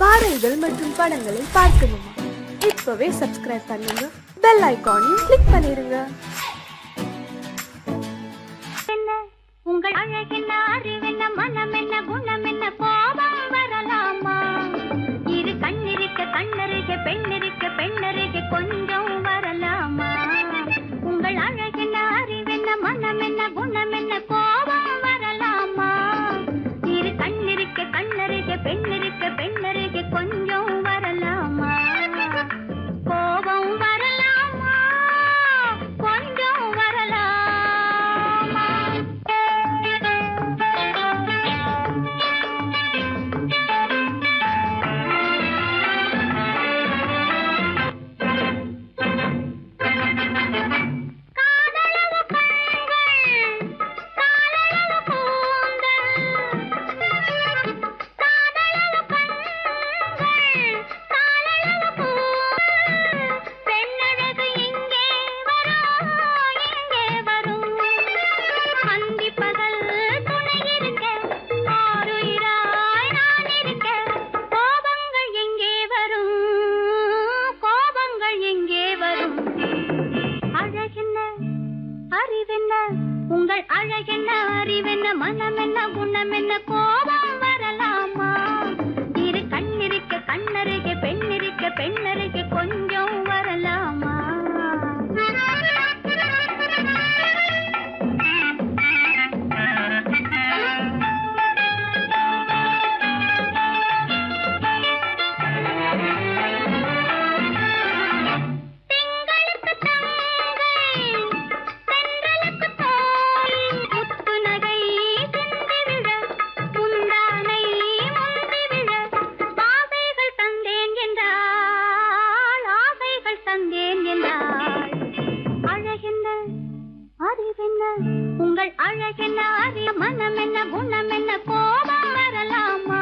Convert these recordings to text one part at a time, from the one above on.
பாடல்கள் மற்றும் படங்களை பார்க்கணுமா? இப்பவே சப்ஸ்கிரைப் பண்ணுங்க, பெல் ஐகானையும் கிளிக் பண்ணிருங்க. உங்கள் அழகென்ன, அறிவென்ன, மனம் என்ன, குணம் என்ன, கோபம் வரலாமா? இரு கண்ணிருக்க கண்ணருக, பெண்ணிருக்க பெண்ணருக, கொஞ்சம் வரலாமா? உங்கள் அழகென்ன, அறிவென்ன, மனம் என்ன, குணம் என்ன, கோபம் வரலாமா? இரு கண்ணிருக்க கண்ணருக, பெண்ணிருக்க பெண்ணருக, கொஞ்சம் வரலாமா? கோபம் வரலாமா? கொஞ்சம் வரலாமா? உங்கள் அழகென்ன, அறிவென்ன, மனம் என்ன, குணம் என்ன, கோபம் வரலாமா? இரு கண்ணிருக்க கண்ணருக, பெண்ணிருக்க பெண்ணருக, கொஞ்சம் வரலாமா? உங்கள் அழகென்ன, அறிய, மனம் என்ன, குணம் என்ன, கோபம் வரலாமா?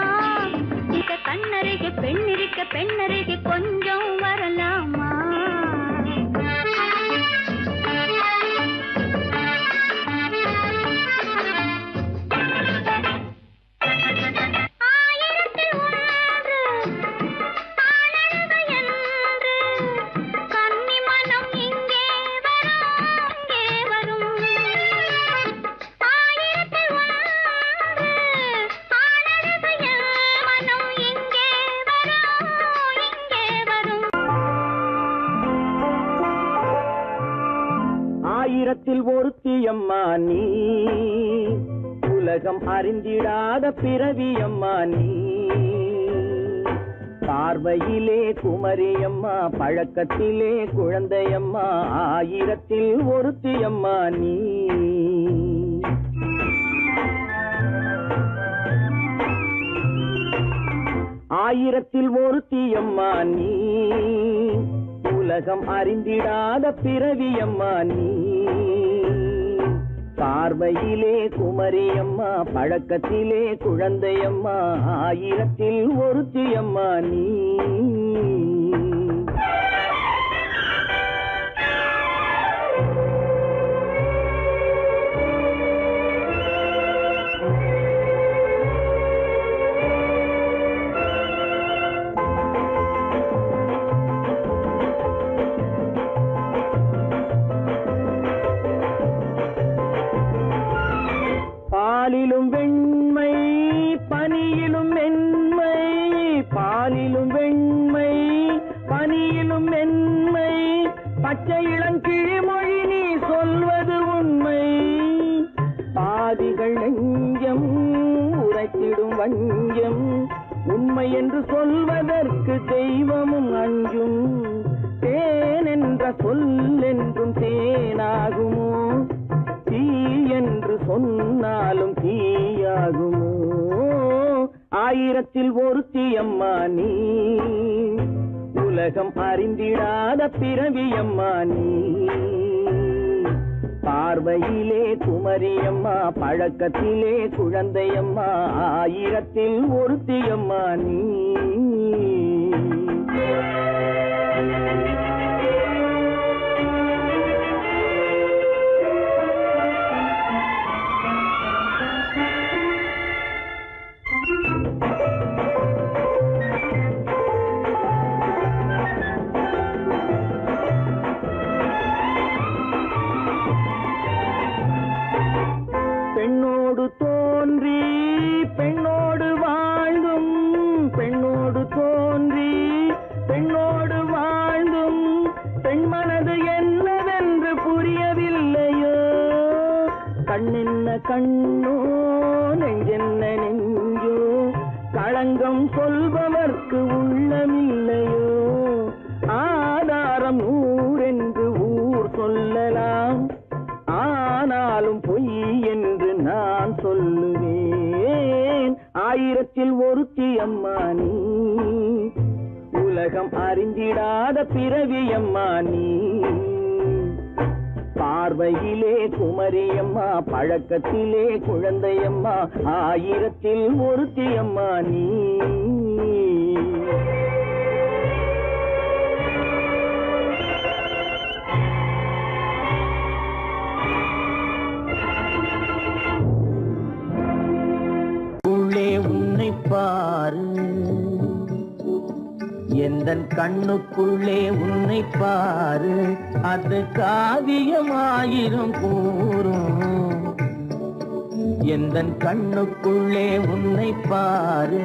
இத கண்ணருக பெண்ணிருக்க பெண்ணருக, கொஞ்சம் வரலாமா? ஆயிரத்தில் ஒருத்தியம்மா நீ, உலகம் அறிந்திடாத பிறவியம்மா நீ. பார்வையிலே குமரியம்மா, பழக்கத்திலே குழந்தையம்மா, ஆயிரத்தில் ஒருத்தியம்மா நீ. ஆயிரத்தில் ஒருத்தியம்மா நீ, உலகம் அறிந்திடாத பிறவியம்மா நீ. பார்வையிலே குமரியம்மா, பழக்கத்திலே குழந்தையம்மா, ஆயிரத்தில் ஒருத்தியம்மா நீ. பாலிலும் வெண்மை, பனியிலும் மென்மை, பாலிலும் வெண்மை, பனியிலும் மென்மை, பச்சை இளங்கிழிமொழி நீ சொல்வது உண்மை. பாதிகள் நெஞ்சம் உரைத்திடும் வஞ்சம், உண்மை என்று சொல்வதற்கு தெய்வமும் அஞ்சும். தேன் என்ற சொல் என்றும் தேனாகுமோ? தீ என்று சொன்னாலும் தீயாகுமோ? ஆயிரத்தில் ஒருத்தியம்மா நீ, உலகம் அறிந்திடாத பிறவியம்மா நீ. பார்வையிலே குமரியம்மா, பழக்கத்திலே குழந்தையம்மா, ஆயிரத்தில் ஒருத்தியம்மா நீ. கண்ணோ நெஞ்சென்ன நெஞ்சோ களங்கம் சொல்பவர்க்கு உள்ளமில்லையோ ஆதாரம் ஊரென்று ஊர் சொல்லலாம் ஆனாலும் பொய் என்று நான் சொல்லுவேன் ஆயிரத்தில் ஒருத்தி அம்மா நீ உலகம் அறிந்திடாத பிறவி அம்மா நீ பார்வையிலே குமரியம்மா பழக்கத்திலே குழந்தையம்மா ஆயிரத்தில் ஒருத்தி அம்மா நீ உள்ளே உன்னை பாரு எந்தன் கண்ணுக்குள்ளே உன்னை பாரு அது காவியமாயிரும் கூறும் எந்தன் கண்ணுக்குள்ளே உன்னை பாரு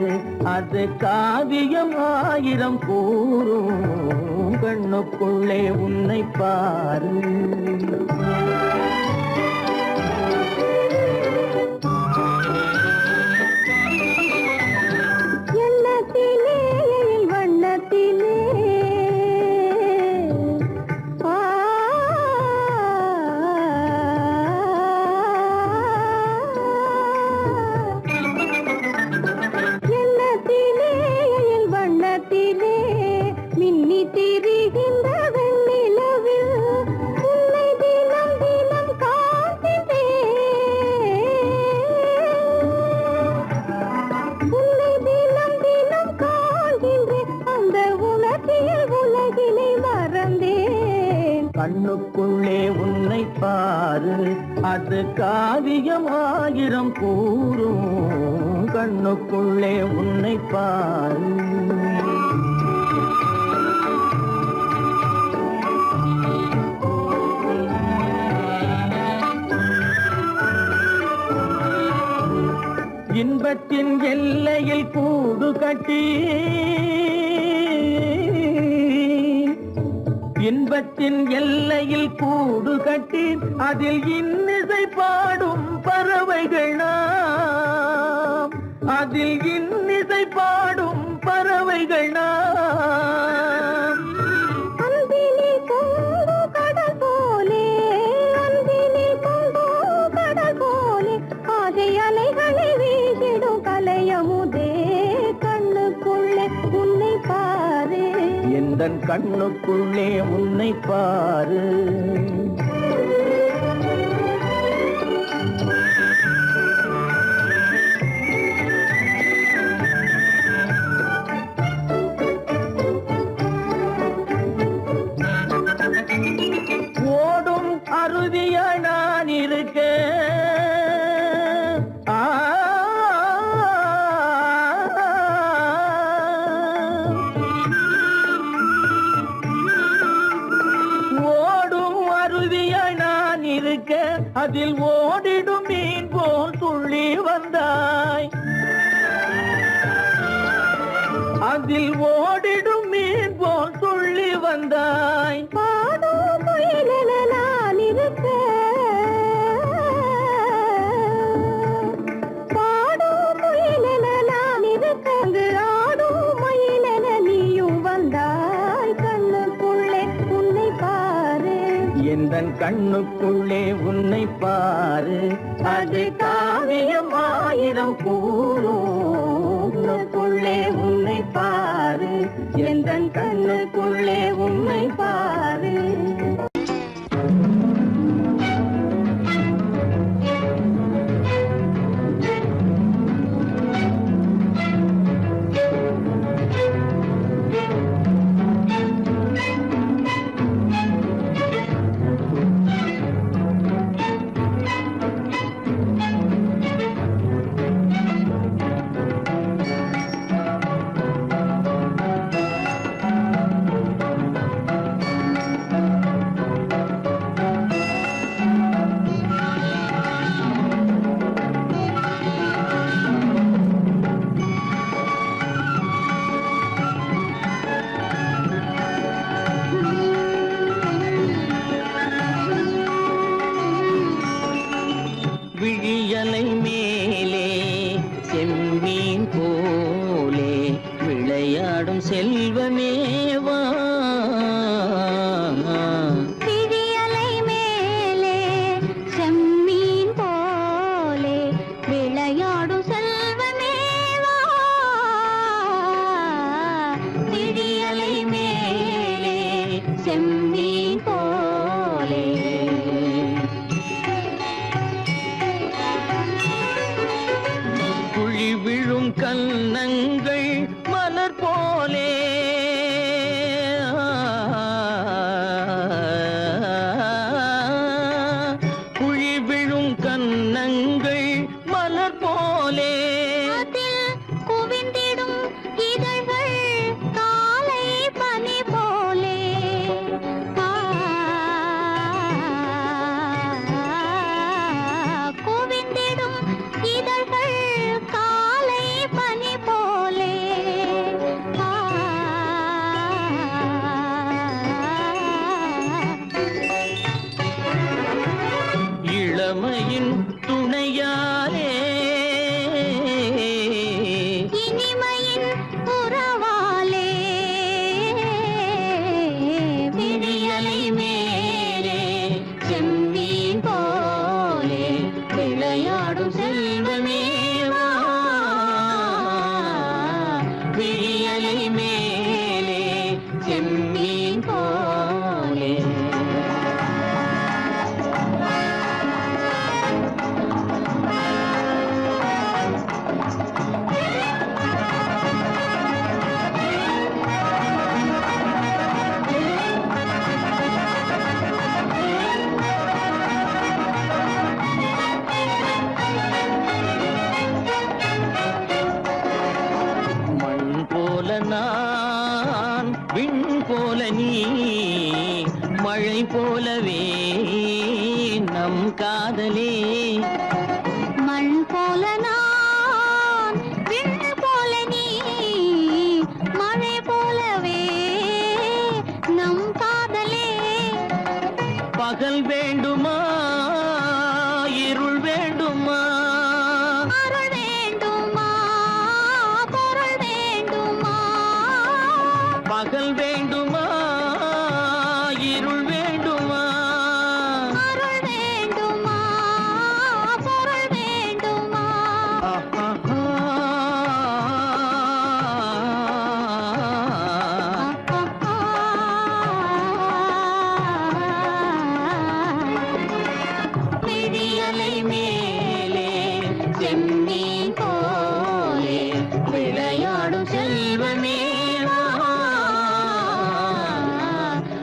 அது காவியமாயிரம் கூறும் கண்ணுக்குள்ளே உன்னை பாரு கண்ணுக்குள்ளே உன்னை பாரு அது காவியமாயிரம் கூறும் கண்ணுக்குள்ளே உன்னை பாரு இன்பத்தின் எல்லையில் கூடு கட்டி இன்பத்தின் எல்லையில் கூடு கட்டி அதில் இன்னிசை பாடும் பறவைகள் நாம் அதில் இன்னிசை பாடும் பறவைகள் நாம் அன்பிலே பொங்கு கடல் போலே அன்பிலே பொங்கு கடல் போலே ஆசை அலைகளை வீசிடும் கலையமுதே கண்ணுக்குள்ளே உன்னை பாரு எந்தன் கண்ணுக்குள்ளே உன்னை பாரு ஓடும் அருவியா நான் இருக்க அதில் ஓடிடும் மீன் போல் துள்ளி வந்தாய் அதில் ஓடிடும் மீன் போல் துள்ளி வந்தாய் பாடும் முயலென நான் இருக்க பாடும் முயலென நான் இருக்க ஆடும் மயிலென நீயும் வந்தாய் கண்ணுக்குள்ளே உன்னை பாரு எந்தன் கண்ணுக்குள்ளே உன்னை பாரு அது காவியமாயிரம் கூறுக்குள்ளே உன்னை பாரு எந்தன் கண்ணுக்குள்ளே உன்னை பாரு விளையாடும் செல்வமேவா விழியலை மேலே செம்மீன் போலே விளையாடும் செல்வமேவா விழியலை மேலே செம்மீன் போலே குழி விழும் கன்னங்கள் மலர் போலே குழி விழும் கன்னங்கள் மலர் போலே அதில் குவிந்திடும் இதழ்கள் காலை பனி போலே குவிந்திடும் இதழ்கள் காலை பனி போலே இளமையின் துணையாலே இனிமையின் உறவாலே விழியலை மேலே செம்மீன் போலே விளையாடும் செல்வமேவா விழியலை மேலே செம்மீன் போலே மண் போல நான் விண் போல நீ மழை போலவே நம் காதலே மண் போல நான் விண் போல நீ மழை போலவே நம் காதலே பகல் வேண்டுமா இருள் வேண்டுமா அருள் வேண்டுமா பொருள் வேண்டுமா பகல் வேண்டுமா இருள் வேண்டுமா அருள் வேண்டுமா பொருள் வேண்டுமா விழியலை மேலே செம்மீன் போலே விளையாடும் செல்வமேவா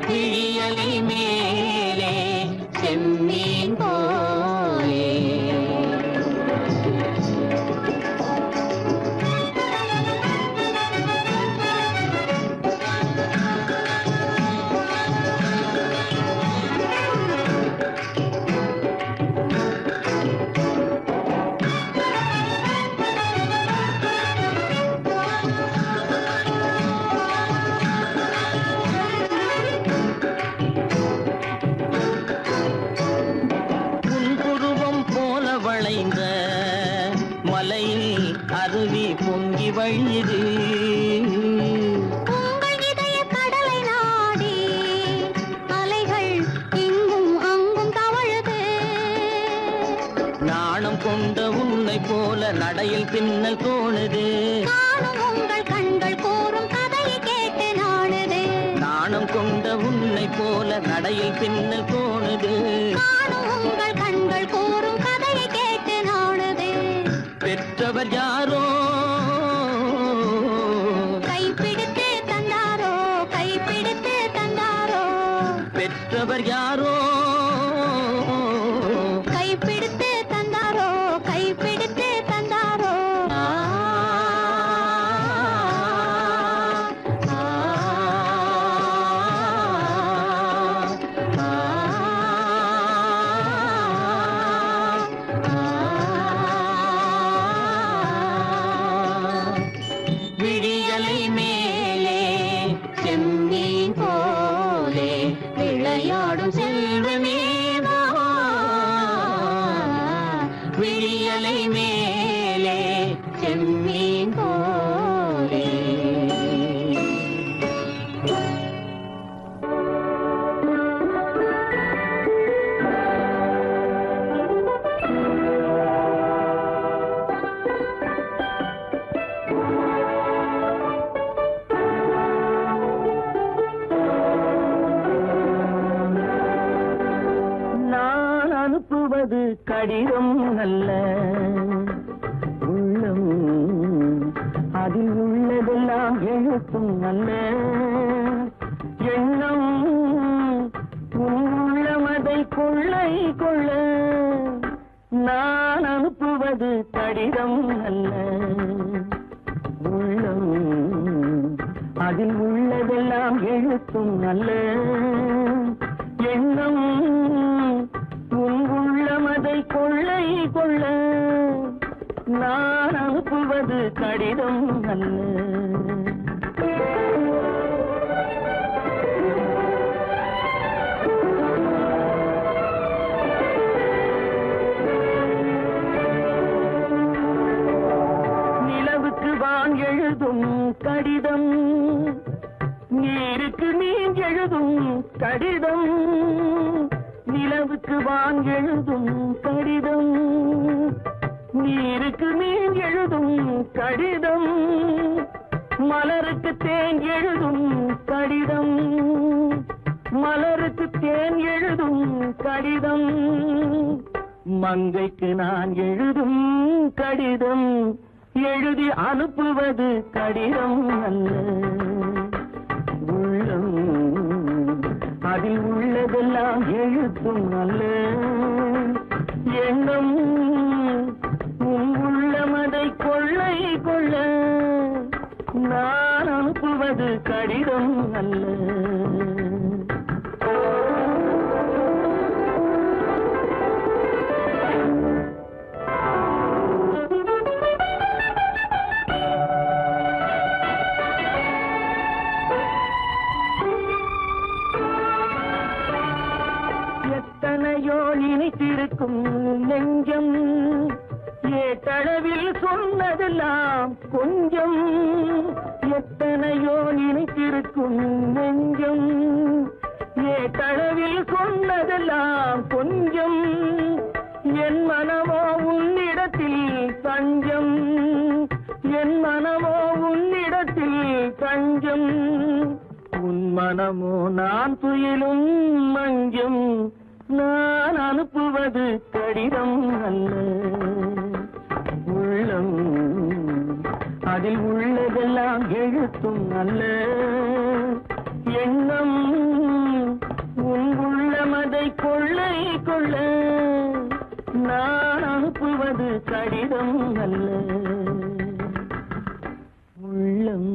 விழியலை மேலே செம்மீன் போலே புன்புருவம் போல வளைந்த மலையில் அருவி பொங்கி வழியுது உங்கள் இதய கடலை நாடி அலைகள் இங்கும் அங்கும் தவழுது நாணம் கொண்ட உன்னை போல நடையில் பின்னல் தோணுது காணும் உங்கள் கண்கள் கூறும் கதையை கேட்டு நாடுது நாணம் கொண்ட உன்னை போல நடையில் பின்னல் தோணுது காணும் உங்கள் கண்கள் கூறும் கதையை கேட்டு நாடுது பெற்றவர் யாரோ கைப்பிடித்து தந்தாரோ கைப்பிடித்து தந்தாரோ பெற்றவர் யாரோ கைப்பிடித்து தந்தாரோ கைப்பிடித்து தந்தாரோ விழியலை மேலே செம்மீன் போலே விளையாடும் செல்வமேவா விழியலை மேலே செம்மீன் போலே அனுப்புவது கடிதம் அல்ல உள்ளம் அதில் உள்ளதெல்லாம் எழுத்தும் அல்ல எண்ணம் உள்ளமதை கொள்ளை கொள்ள நான் அனுப்புவது கடிதம் அல்ல உள்ளம் அதில் உள்ளதெல்லாம் எழுத்தும் அல்ல எண்ணம் உள்ளமதை கொள்ளை கொள்ள நான் அனுப்புவது கடிதம் அல்ல எழுதும் கடிதம் நீருக்கு நீர் எழுதும் கடிதம் நிலவுக்கு வான் எழுதும் கடிதம் நீருக்கு நீர் எழுதும் கடிதம் மலருக்கு தேன் எழுதும் கடிதம் மலருக்கு தேன் எழுதும் கடிதம் மங்கைக்கு நான் எழுதும் கடிதம் எழுதி அனுப்புவது கடிதம் அல்ல உள்ளம் அதில் உள்ளதெல்லாம் எழுத்தும் அல்ல எண்ணம் உள்ளமதை கொள்ளை கொள்ள நான் அனுப்புவது கடிதம் அல்ல நினைத்திருக்கும் நெஞ்சம் ஏட்டளவில் சொன்னதெல்லாம் கொஞ்சம் எத்தனையோ நினைத்திருக்கும் நெஞ்சம் ஏட்டளவில் சொன்னதெல்லாம் கொஞ்சம் என் மனமோ உன்னிடத்தில் தஞ்சம் என் மனமோ உன்னிடத்தில் தஞ்சம் உன் மனமோ நான் துயிலும் மஞ்சம் நான் அனுப்புவது கடிதம் அல்ல உள்ளம் அதில் உள்ளதெல்லாம் எழுத்தும் அல்ல எண்ணம் உள்ளமதை கொள்ளை கொள்ள நான் அனுப்புவது கடிதம் அல்ல உள்ளம்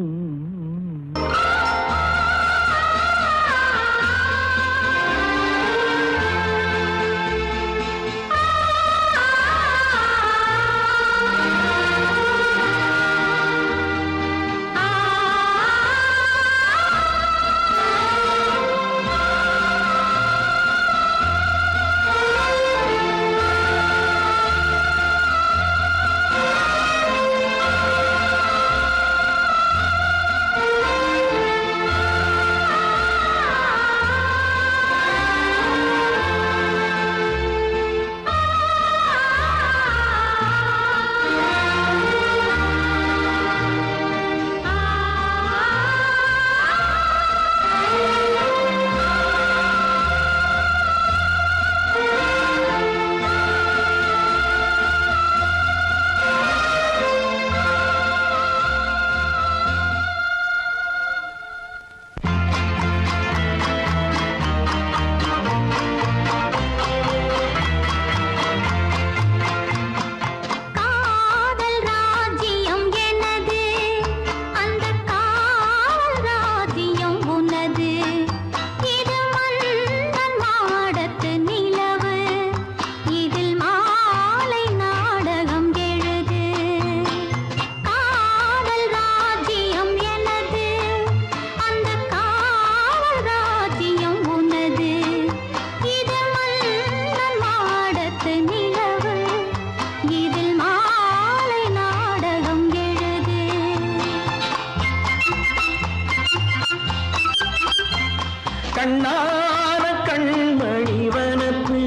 கண்ணான கண்மணி வனப்பு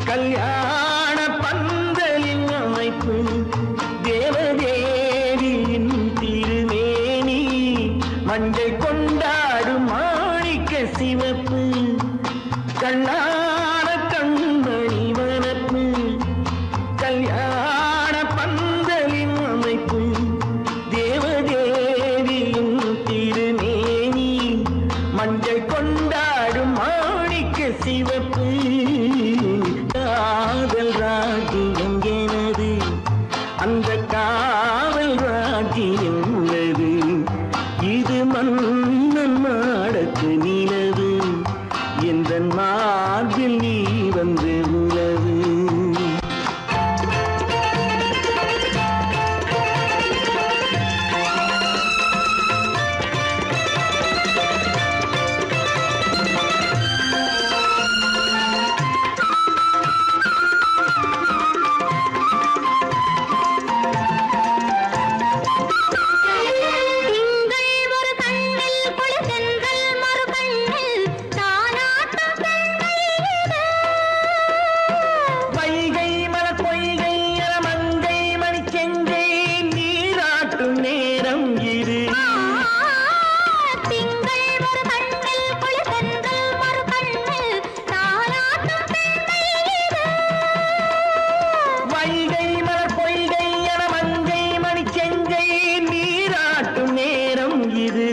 கல்யாண பந்தலின் அமைப்பு தேவதேவியின் திருமேனி மஞ்சள் கொண்டாடும் மாணிக்க சிவப்பு கண்ணான கண்மணி வனப்பு இது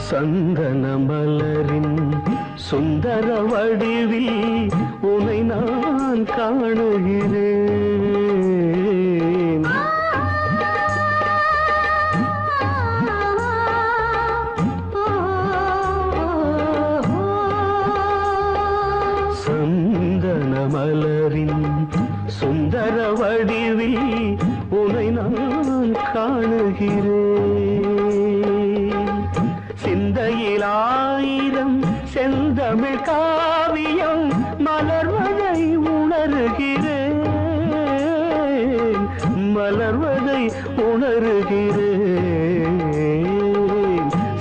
சந்தன மலரின் சுந்தர வடிவில் உனை நான் காணுகிறேன். சந்தன மலரின் சுந்தர வடிவில் உனை நான் காணுகிறேன். சிந்தையிலாயிரம் செந்தமிழ் காவியம் மலர்வதை உணர்கிறேன், மலர்வதை உணர்கிறேன்.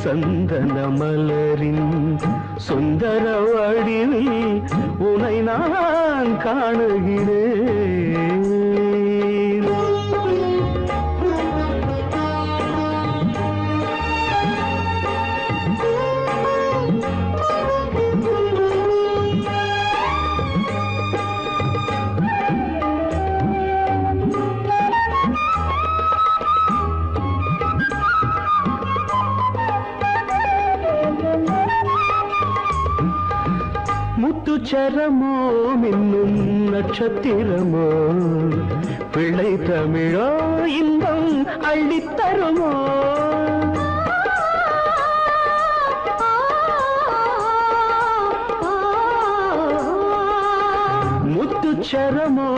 சந்தன மலரின் சுந்தர வடிவில் உனை நான் காணுகிறேன். முத்துச்சரமோ மின்னும் நட்சத்திரமோ பிள்ளை தமிழோ இன்பம் அள்ளித்தருமோ. முத்துச்சரமோ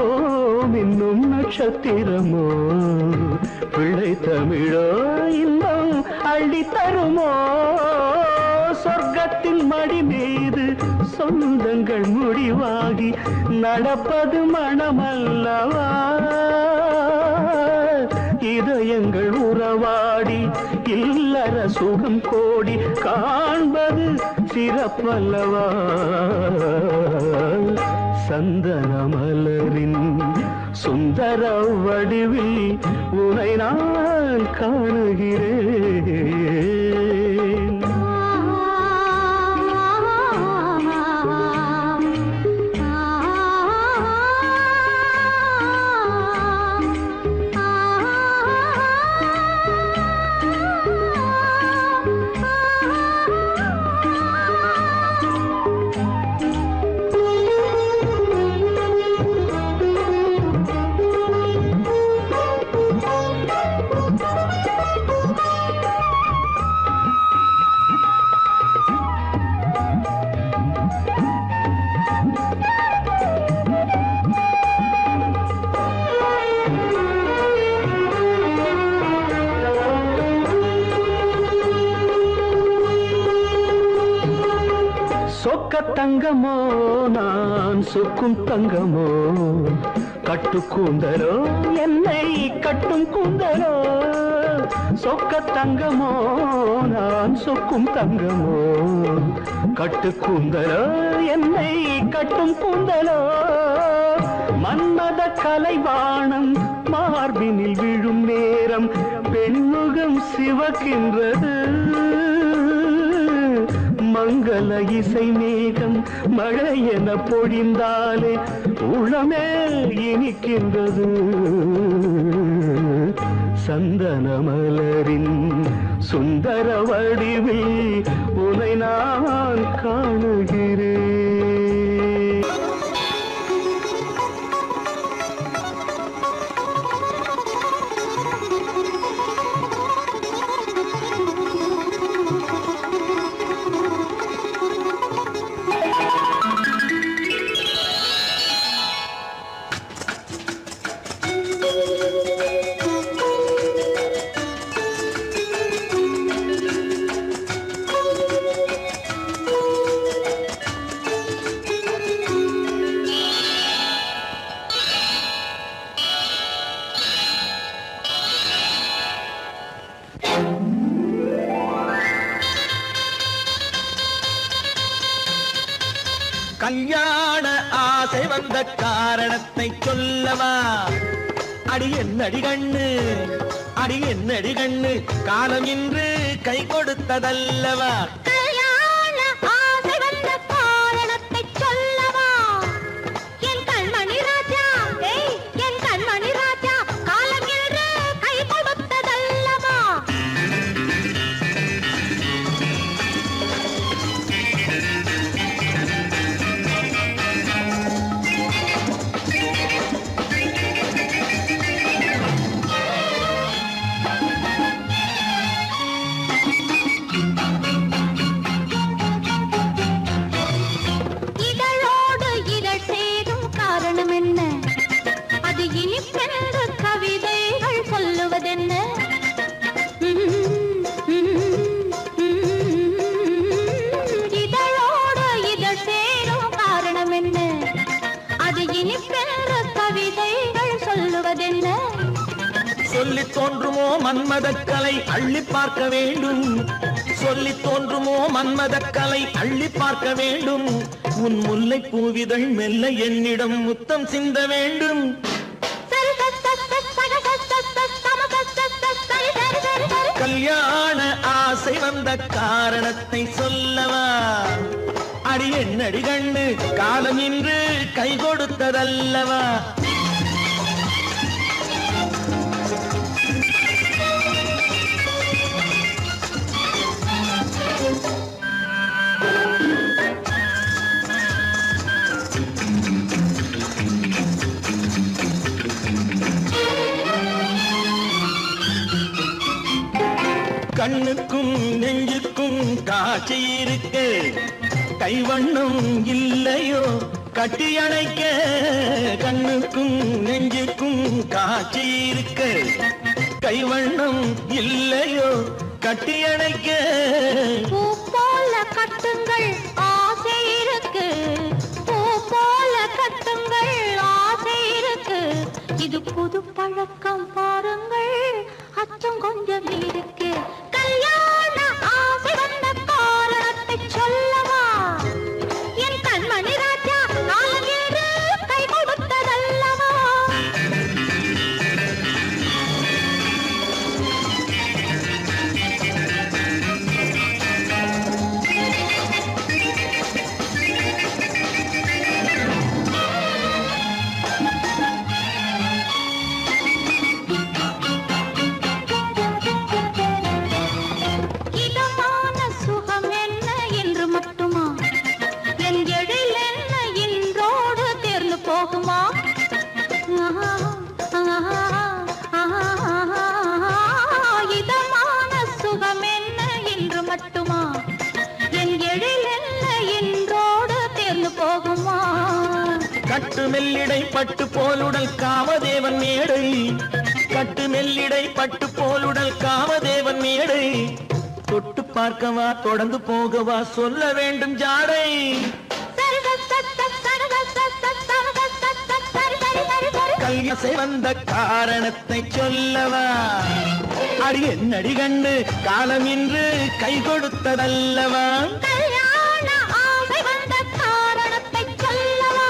மின்னும் நட்சத்திரமோ பிள்ளை தமிழோ இன்பம் அள்ளித்தருமோ. சொர்க்கத்தின் மடி மீது சொந்தங்கள் முடிவாகி நடப்பது மனமல்லவா. இதயங்கள் உறவாடி இல்லற சுகம் கோடி காண்பது சிறப்பல்லவா. சந்தன மலரின் சுந்தர வடிவில் உனை நான் காணுகிறேன். சொக்க தங்கமோ நான் சொக்கும் தங்கமோ கட்டு கூந்தலோ என்னை கட்டும் கூந்தலோ சொக்க தங்கமோ நான் சொக்கும் தங்கமோ கட்டு கூந்தலோ என்னை கட்டும் கூந்தலோ மன்மத கலைவாணம் மார்பினில் விழும் நேரம் பெண்முகம் சிவக்கின்றது மங்கள இசை மேகம் மழை என பொழிந்தாலே உளமே இனிக்கின்றது சந்தன மலரின் சுந்தர வடிவில் உனை நான் காணுகிறேன். கல்யாண ஆசை வந்த காரணத்தை சொல்லவா? அடி என்னடி கண்ணு, அடி என்னடி கண்ணு, காலம் இன்று கை கொடுத்ததல்லவா? கல்யாண ஆசை வந்த காரணத்தை சொல்லவா? என் கண்மணி ராஜா, என் கண்மணி ராஜா, காலம் இன்று கை கொடுத்ததல்லவா? சொல்லி தோன்றுமோ மன்மதக்கலை அள்ளி பார்க்க வேண்டும், சொல்லி தோன்றுமோ மன்மதக்கலை அள்ளி பார்க்க வேண்டும். உன் முல்லை பூவிதழ் மெல்ல என்னிடம் முத்தம் சிந்த வேண்டும். கல்யாண ஆசை வந்த காரணத்தை சொல்லவா? அடி என்னடி கண்ணு, காலம் இன்று கை கொடுத்ததல்லவா? கண்ணுக்கும் நெஞ்சுக்கும் காட்சி இருக்கு, கைவண்ணம் இல்லையோ கட்டி அணைக்க? கண்ணுக்கும் நெஞ்சுக்கும் காட்சி இருக்கு, கைவண்ணம் இல்லையோ கட்டி அணைக்க? பூ போல கட்டுங்கள் ஆசை இருக்கு, பூ போல கட்டுங்கள் ஆசை இருக்கு. இது புது பழக்கம் பாருங்கள், அச்சம் கொஞ்சம் இருக்கு. கல்யாண ஆசை வந்த காரணத்தை சொல்லவா? என் கண்மணி ராஜா, காலம் என்று கை கொடுத்ததல்லவா? இதமான சுகம் என்ன என்று மட்டுமா? என் எழில் என்ன என்றோடு தேர்ந்து போகுமா? கட்டு மெல்லிடை பட்டு போலுடல் காமதேவன் மேடை, கட்டு மெல்லிடை பட்டு போலுடல் காமதேவன் மேடை. தொட்டு பார்க்கவா தொடர்ந்து போகவா சொல்ல வேண்டும் ஜாடை கல்யாசை வந்த காரணத்தை சொல்லவா அடி என்னடி கண்டு காலம் இன்று கை கொடுத்ததல்லவா கல்யாண ஆசை வந்த காரணத்தை சொல்லவா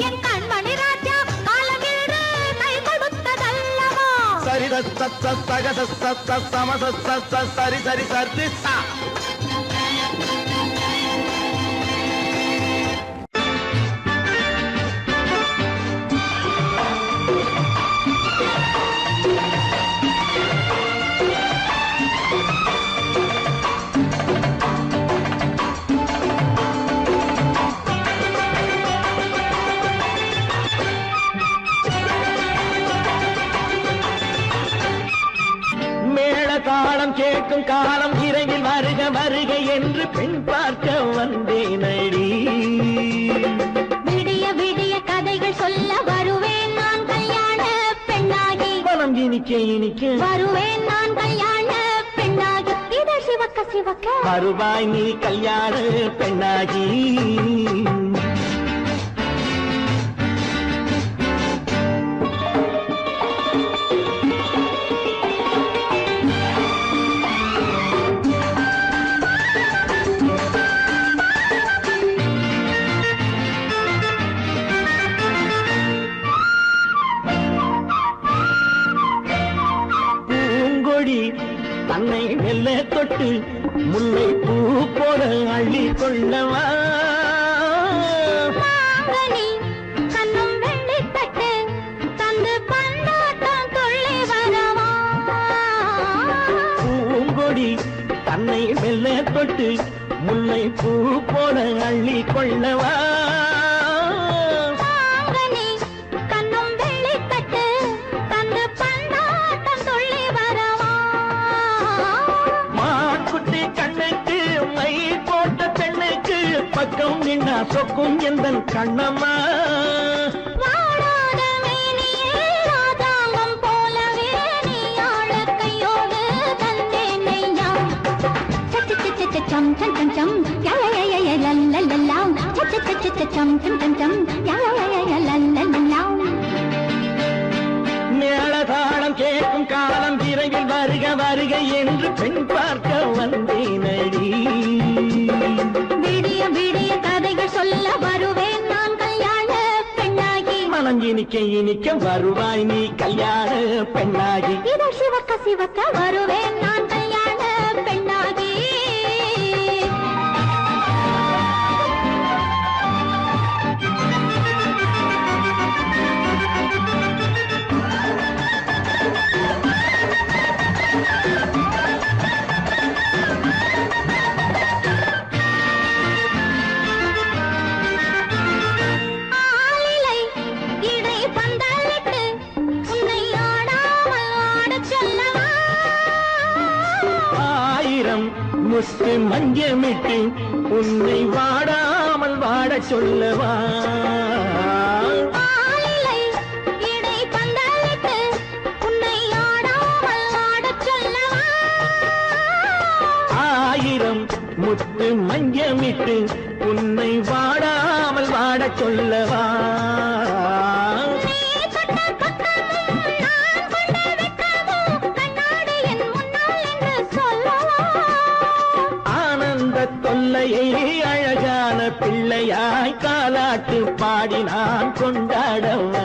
என் கண்மணி ராஜா காலமில்லை கை கொடுத்ததல்லவா சரித சத்த சகத சத்த சமத சத்த சரி சரி சரி சா தாளம் கேட்கும் காலம் இறையில் வருக வருக என்று பெண் பார்க்க வந்தேனடி விடிய விடிய கதைகள் சொல்ல வருவேன் நான் கல்யாண பெண்ணாகி மனம் இனிக்க இனிக்க வருவேன் நான் கல்யாண பெண்ணாகி இதை சிவக்க சிவக்க வருவாய் நீ கல்யாண பெண்ணாகி தன்னை மெல்ல தொட்டு முல்லை பூ போல அள்ளி கொள்ளவா கண்ணும் வெள்ளி தட்டு தந்து பந்தாட்டம் துள்ளி வரவா பூங்கொடி தன்னை மெல்ல தொட்டு முல்லை பூ போல அள்ளி கொள்ளவா பக்கம் நின்னா சொக்கும் எந்த கண்ணம்மா வாழாத மேனியே ராஜாங்கம் போலவே நீ ஆழ கையோடு தந்தேனையா சச்ச சச்ச சம் சம் சம் சம் யய லல்லல்லா சச்ச சச்ச சம் சம் சம் சம் யய லல்லல்லா மேளதாளம் கேட்கும் காலம் விரைவில் வருக வருக என்று பெண் பார்க்க வந்தேனடி விடிய விடிய கதைகள் சொல்ல வருவேன் நான் கல்யாண பெண்ணாகி மனம் இனிக்க இனிக்க வருவாய் நீ கல்யாண பெண்ணாகி இதை சிவக்க சிவக்க வருவேன் நான் கல்யாண பெண்ணாகி முஸ்து மஞ்சமிட்டு உன்னை வாடாமல் வாட சொல்லவா ஆயிரம் முத்து மஞ்சமிட்டு உன்னை வாடாமல் வாட சொல்லவா தொல்லையை அழகான பிள்ளையாய் காலாட்டு பாடி நான் கொண்டாடவா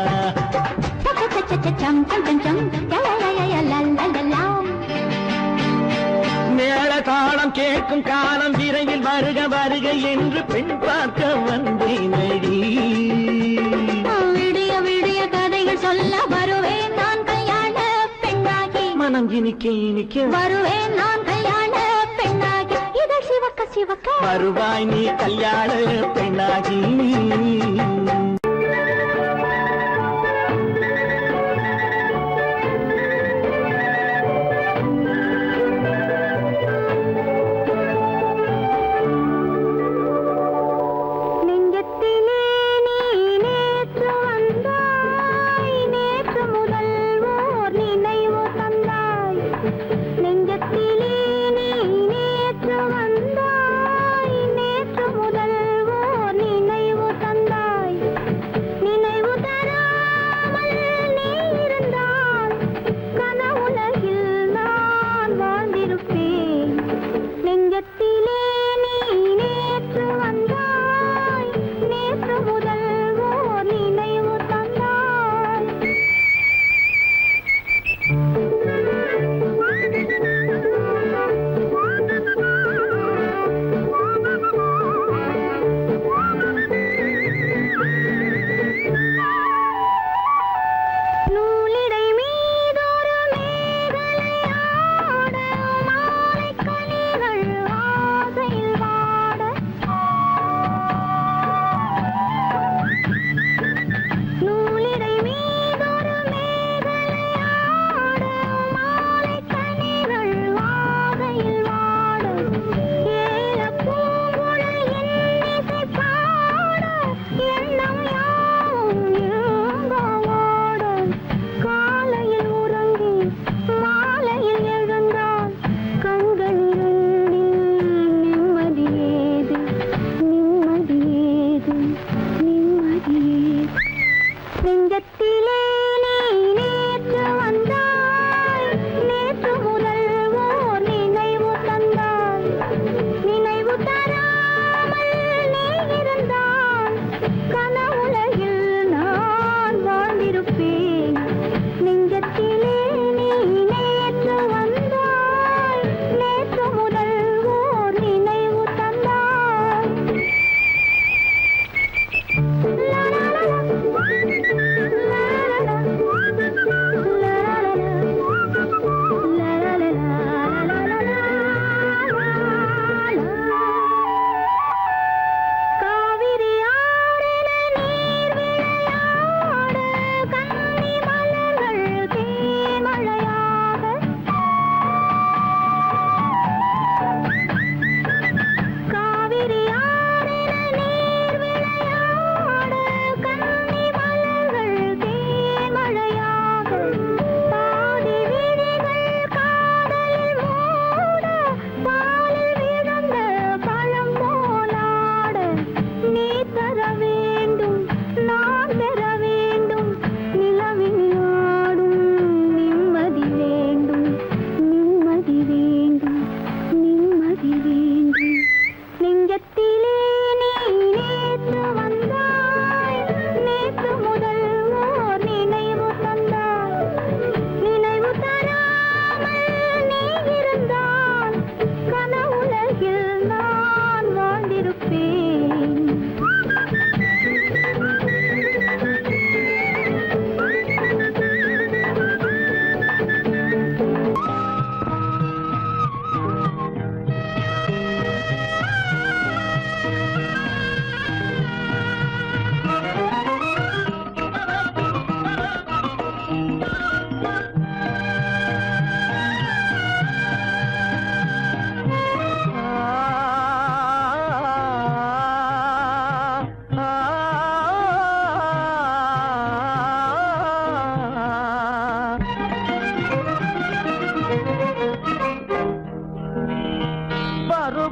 மேள தாளம் கேட்கும் காலம் விரைவில் வருக வருக என்று பெண் பார்க்க வந்தேனடி விடிய விடிய கதைகள் சொல்ல வருவேன் நான் கல்யாண பெண்ணாகி மனம் இனிக்க இனிக்க வருவேன் நான் கல்யாண பெண்ணாகி இதை சிவக்க சிவக்க வருவாய் நீ கல்யாண பெண்ணாகி நெஞ்சத்திலே நீ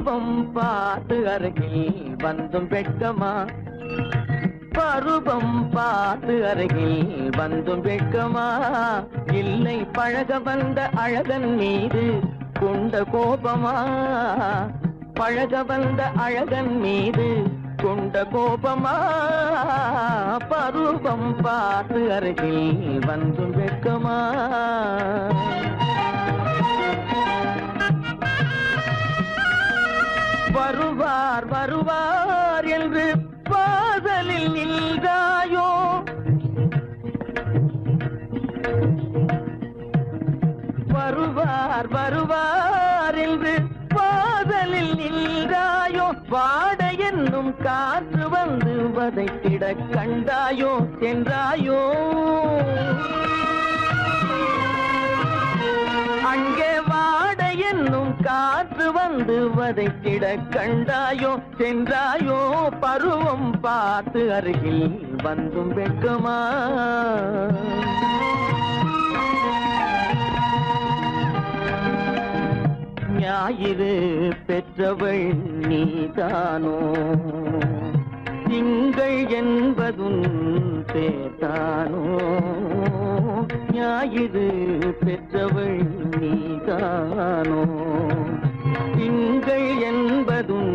பருவம் பார்த்து அருகில் வந்தும் வெட்கமா பருவம் பார்த்து அருகில் வந்தும் வெட்கமா இல்லை பழக வந்த அழகன் மீது கொண்ட கோபமா பழக வந்த அழகன் மீது கொண்ட கோபமா பருவம் பார்த்து அருகில் வந்தும் வெட்கமா வருவார் வருவார் என்று வாசலில் நின்றாயோ வருவார் வருவார் என்று வாசலில் நின்றாயோ வாட என்னும் காற்று வந்து வதைத்திட கண்டாயோ சென்றாயோ அங்கே வாட என்னும் காற்று வந்து வதைத்திட கண்டாயோ சென்றாயோ பருவம் பார்த்து அருகில் வந்தும் வெட்கமா ஞாயிறு பெற்றவள் நீதானோ திங்கள் என்பதும் பேத்தானோ ஞாயிறு பெற்றவள் நீதானோ திங்கள் என்பதும்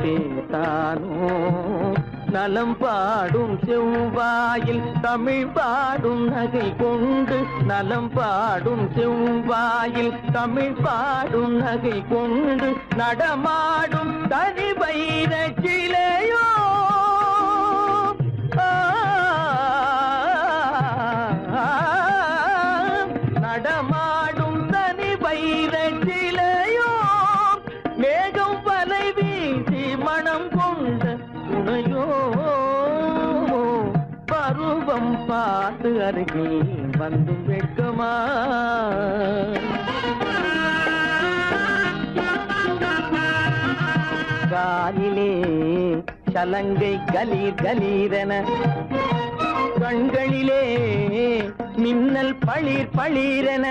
பேத்தானோ நலம் பாடும் செவ்வாயில் தமிழ் பாடும் நகை கொண்டு நலம் பாடும் செவ்வாயில் தமிழ் பாடும் நகை கொண்டு நடமாடும் தனி வைர சிலையோ நடமாடும் தனி வைர சிலையோ மேகம் வலை வீசி மனம் கொண்ட துணையோ பருவம் பார்த்து அருகில் வந்தும் வெட்கமா காலிலே சலங்கை கலீர் கலீரென கண்களிலே மின்னல் பளிர் பளிரென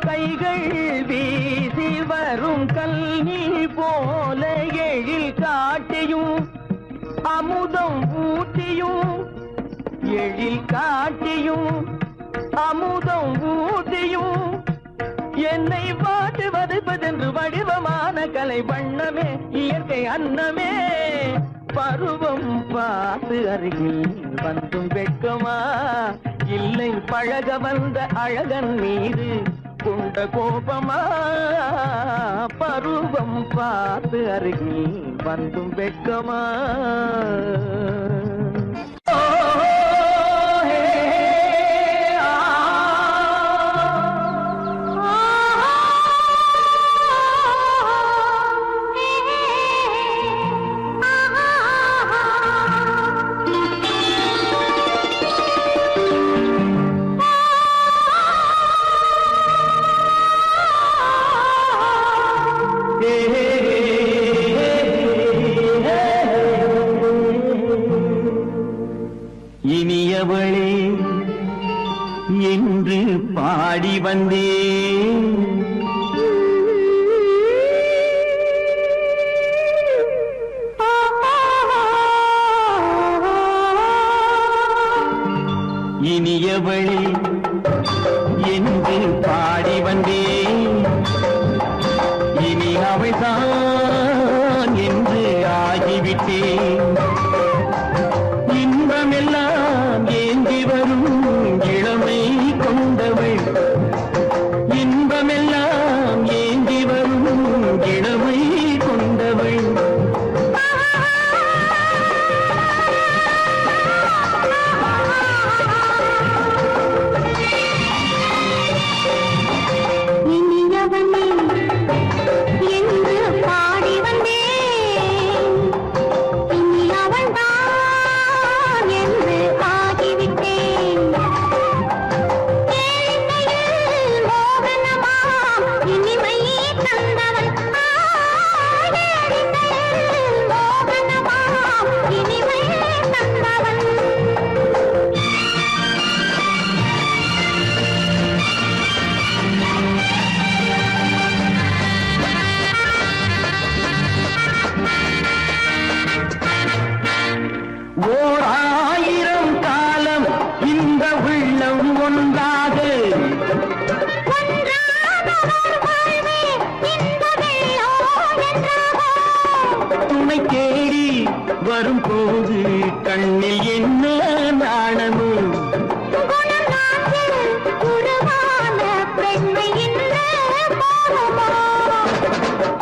கைகள் வீசி வரும் கல்வி போல எழில் காட்டியும் அமுதம் ஊட்டியும் எழில் காட்டியும் அமுதம் ஊட்டியும் என்னை பாட்டு வதைப்பதென்று வடிவமான கலை வண்ணமே இயற்கை அன்னமே பருவம் பார்த்து அருகில் வந்தும் வெட்கமா இல்லை பழக வந்த அழகன் மீது கொண்ட கோபமா பருவம் பார்த்து அருகில் வந்தும் வெட்கமா இனியவளே என்று பாடி வந்தேன் இனியவளே என்று பாடி வந்தேன் இனி அவள்தான் என்று ஆகிவிட்டேன் இன்பமெல்லாம் ஏந்தி வரும் இளமை கொண்டவள் இன்பமெல்லாம் ஏந்தி வரும் இளமை கொண்டவள் இனியவனே என்று பாடி வந்தேன் வரும்போது கண்ணில் என்ன நாணமோ குணநாட்டில் உருவான பெண்மை இந்த பாவமோ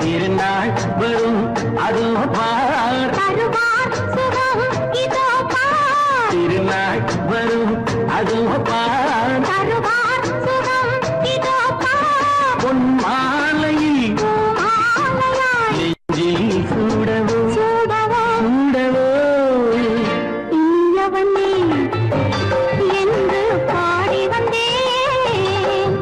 திருநாள் வரும் அதோ பார் தருவார் சுகம் இதோ பார் திருநாள் வரும் அதோ பார் தருவார் சுகம் இதோ பார் பொன் மாலையில் மாலையாய் நெஞ்சில் சூடவோ சூடவோ சூடவோ இயவனே என்று பாடி வந்தேன்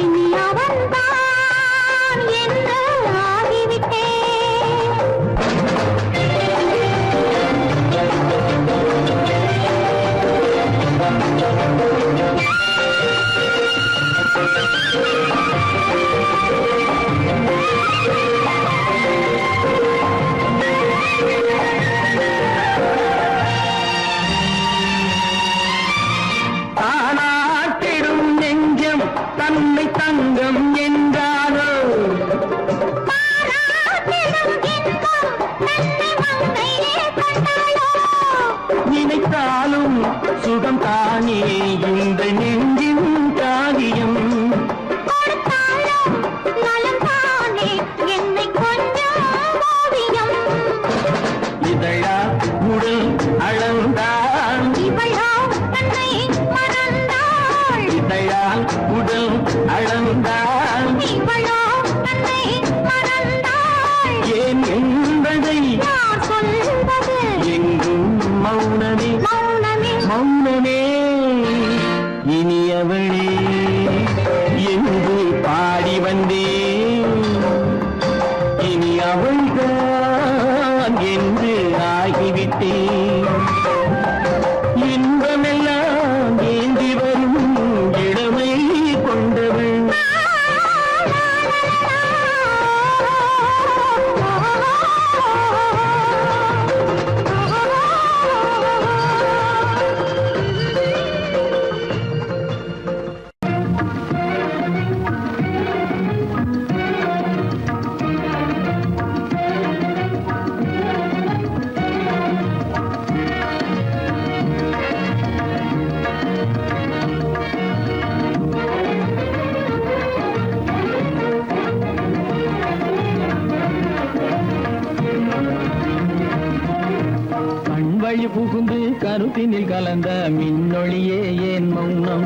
இனி அவன்தான் என்று ஆகிவிட்டேன் தானாட்டிடும் நெஞ்சம் தன்னை தங்கம் என்றாரோ பாராட்டிடும் இன்பம் தன்னை மங்கையே கண்டாளோ நினைத்தாலும் சுகம் தானே இந்த நெஞ்சின் காரியம் கொடுத்தாலும் நலம் தானே என்னை கொஞ்சம் ஓவியம் இதழா உடல் அளந்தான் இவளோ தன்னை மறந்தாள் இதழால் உடல் அளந்தான் இவளோ தன்னை மறந்தாள் ஏன் என்பதை யார் சொல்வது எங்கும் மௌனமே மௌனமே மௌனமே இனியவளே என்று பாடி வந்தேன் இனி அவள்தான் என்று ஆகிவிட்டேன் இன்பமெல்லாம் ஏந்தி வரும் இளமை கொண்டவள் கண்வழி புகுந்து கருத்தினில் கலந்த மின்னொளியே ஏன் மௌனம்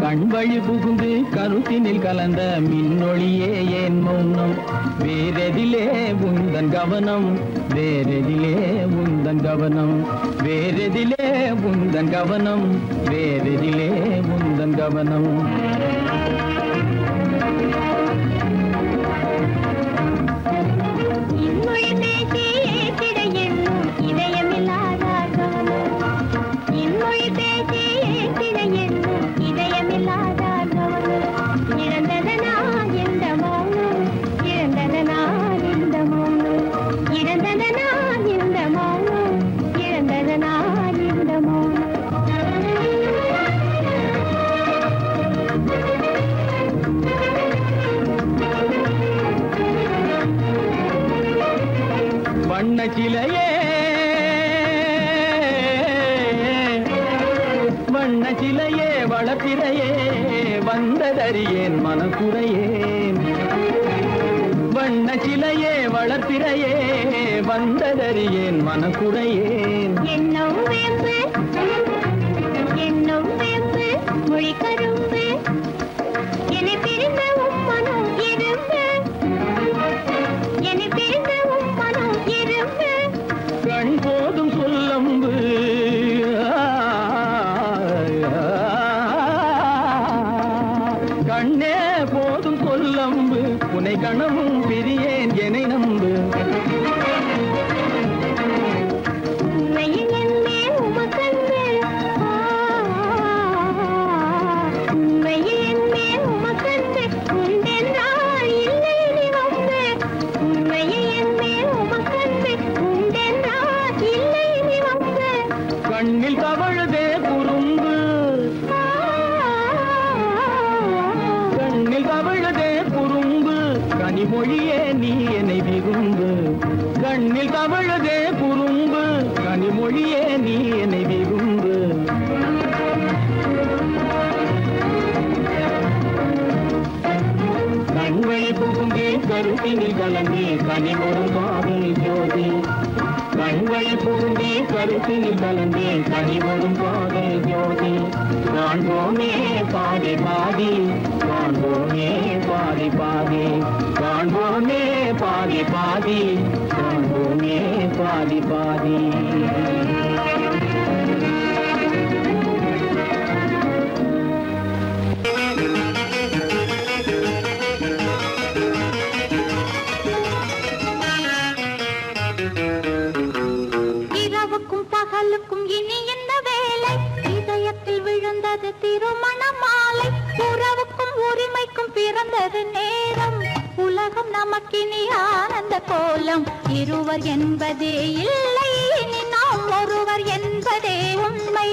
கண்வழி புகுந்து கருத்தினில் கலந்த மின்னொளியே ஏன் மௌனம் வேறெதிலே உந்தன் கவனம் வேறெதிலே உந்தன் கவனம் வேறெதிலே உந்தன் கவனம் வேறெதிலே உந்தன் கவனம் இன்மொழி பேசி ஏற்றிட எண்ணும் இதயமில்லாதார் கவனம் இன்மொழி பேசி ஏற்றிட எண்ணும் இதயமில்லாதார் கவனம் இழந்ததனா இந்த மௌனம் இழந்ததனா இந்த மௌனம் இழந்ததனா இந்த மௌனம் இழந்ததனா இந்த மௌனம் வண்ண சிலையே வண்ண சிலையே வளர்ப்பிறையே வந்ததறியேன் மனக்குறையேன் வண்ண சிலையே வளர்ப்பிறையே வந்ததறியேன் மனக்குறையேன் என்னும் வேம்பு மொழி கரும்பு என்னை பிரிந்த உம்மனம் எறும்பு என்னை பிரிந்த உம்மனம் எறும்பு கண் போதும் சொல்லம்பு கண்ணே போதும் சொல்லம்பு உனை கணமும் பிரியேன் என்னை நம்பு உண்மையில் என்னே உமக்கன்று உண்மையில் கனிமொழியே நீ என்னை விரும்பு கண்ணில் தவழதே குறும்பு கனிமொழியே நீ என்னை விரும்பு கண்வழி புகுந்தே கருத்தினில் கலந்தே கனிமொரு காதல் ஜோதி கண்வழி புகுந்தே கருத்தினில் கலந்தே கனிமொரும் காதல் ஜோதி காண்போமே பாதி பாதி காண்போமே பாதி பாதி காண்போமே பாதி பாதி காண்போமே பாதி பாதி இரவுக்கும் பகலுக்கும் இனி என்ன வேலை இதயத்தில் விழுந்தது திருமண மாலை உறவுக்கும் உரிமைக்கும் பிறந்தது நேரம் உலகம் நமக்கினி ஆனந்த கோலம் இருவர் என்பதே இல்லை இனி நாம் ஒருவர் என்பதே உண்மை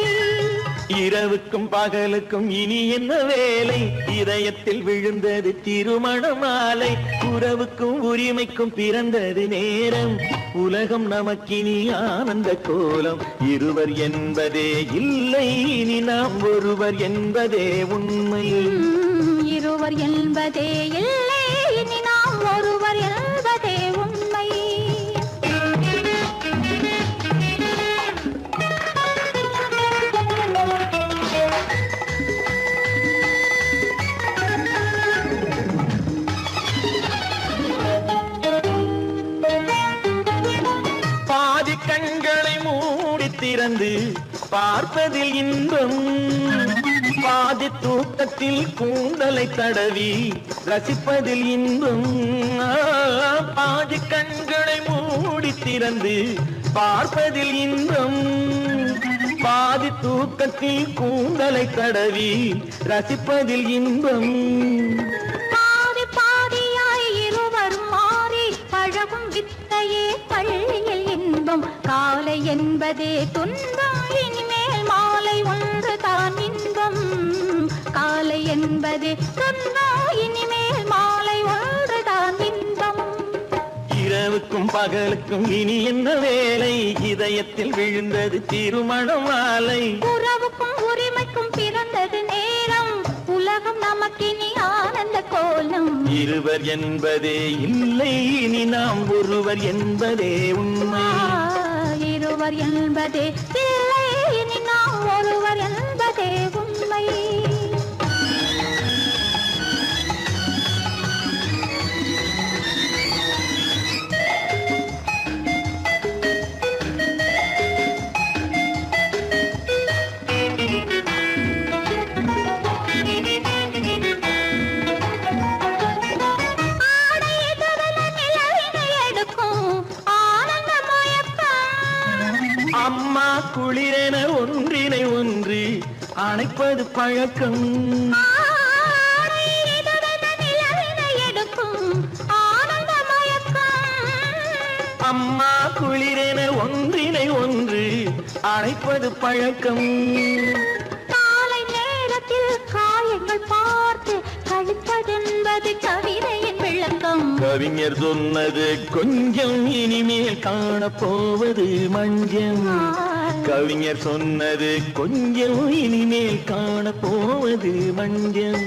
இரவுக்கும் பகலுக்கும் இனி என்ன வேலை இதயத்தில் விழுந்தது திருமண மாலை உறவுக்கும் உரிமைக்கும் பிறந்தது நேரம் உலகம் நமக்கினி ஆனந்த கோலம் இருவர் என்பதே இல்லை இனி நாம் ஒருவர் என்பதே உண்மை இருவர் என்பதே இல்லை இனி நாம் ஒருவர் என்பதே உண்மை பாதி கண்களை மூடி திறந்து பார்ப்பதில் இன்பம் பாதி தூக்கத்தில் கூந்தலை தடவி ரசிப்பதில் இன்பம் பாதி கண்களை மூடி திறந்து பார்ப்பதில் இன்பம் பாதி தூக்கத்தில் கூந்தலை தடவி ரசிப்பதில் இன்பம் பாதி பாதியாய் இருவர் மாறி பழகும் வித்தையே பள்ளியில் இன்பம் காலை என்பதே துன்பம் இனிமேல் மாலை ஒன்று தான் இன்பம் காலை என்பதே துன்பம் இனிமேல் மாலை ஒன்று தான் இன்பம் இரவுக்கும் பகலுக்கும் இனி என்ன வேலை இதயத்தில் விழுந்தது திருமண மாலை உறவுக்கும் உரிமைக்கும் பிறந்தது நேரம் உலகம் நமக்கினி ஆனந்த கோலம் இருவர் என்பதே இல்லை இனி நாம் ஒருவர் என்பதே உண்மை இருவர் என்பதே இல்லை இனி நாம் ஒருவர் என்பதே உண்மை அம்மா குளிரென ஒன்றினை ஒன்று அணைப்பது பழக்கம் அம்மா குளிரென ஒன்றினை ஒன்று அணைப்பது பழக்கம் காலை நேரத்தில் காயங்கள் பார்த்து கழிப்பதென்பது கவிதையின் விளக்கம் கவிஞர் சொன்னது கொஞ்சம் இனிமேல் காணப்போவது மஞ்சம் கவிஞர் சொன்னது கொஞ்சம் இனிமேல் காணப்போவது மஞ்சம்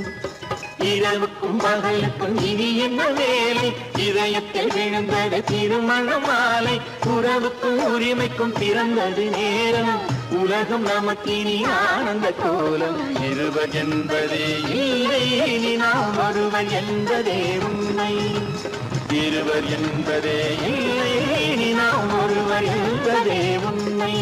இரவுக்கும் பகலுக்கும் இனி என்ன வேலை இதயத்தில் விழுந்தது திருமண மாலை உறவுக்கும் உரிமைக்கும் பிறந்தது நேரம் உலகம் நமக்கினி ஆனந்த கோலம் இருவர் என்பதே இல்லை இனி நாம் ஒருவர் என்பதே உண்மை இருவர் என்பதே இல்லை இனி நாம் ஒருவர் என்பதே உண்மை.